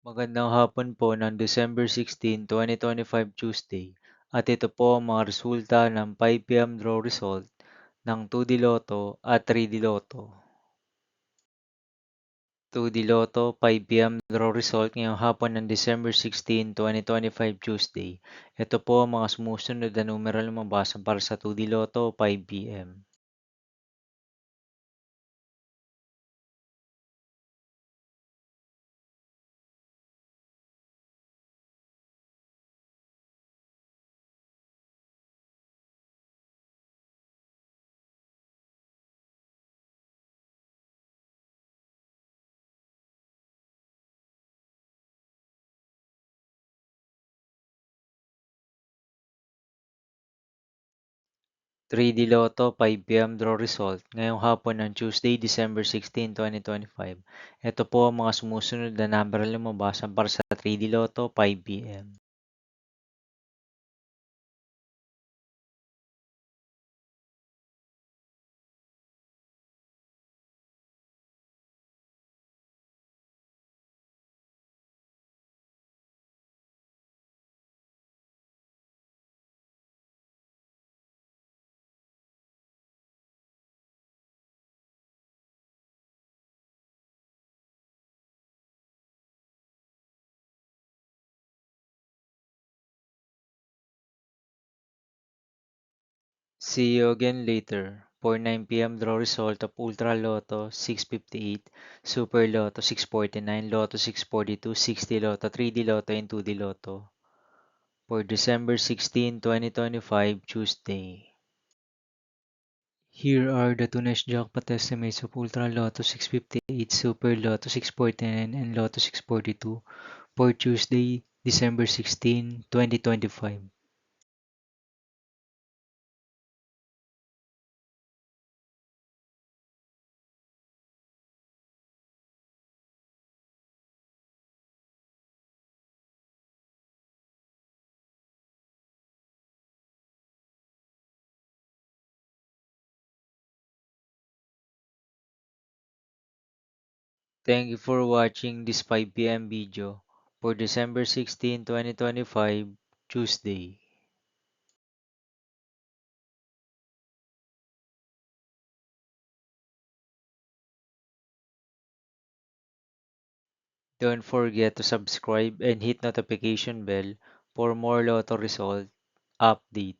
Magandang hapon po ng December 16, 2025 Tuesday, at ito po ang mga resulta ng 5 p.m. draw result ng 2D Lotto at 3D Lotto. 2D Lotto 5 p.m. draw result ngayong hapon ng December 16, 2025 Tuesday. Ito po ang mga sumusunod na numeral lumabas para sa 2D Lotto 5 p.m. 3D Lotto 5 p.m. draw result ngayong hapon ng Tuesday, December 16, 2025. Ito po ang mga sumusunod na number na lumabas para sa 3D Lotto 5 p.m. See you again later for 9 p.m. draw result of Ultra Lotto 658, Super Lotto 649, Lotto 642, 60 Lotto, 3D Lotto, and 2D Lotto for December 16, 2025 Tuesday. Here are the two nice jackpot estimates of Ultra Lotto 658, Super Lotto 649, and Lotto 642 for Tuesday, December 16, 2025. Thank you for watching this 5 p.m. video for December 16, 2025, Tuesday. Don't forget to subscribe and hit notification bell for more Lotto result update.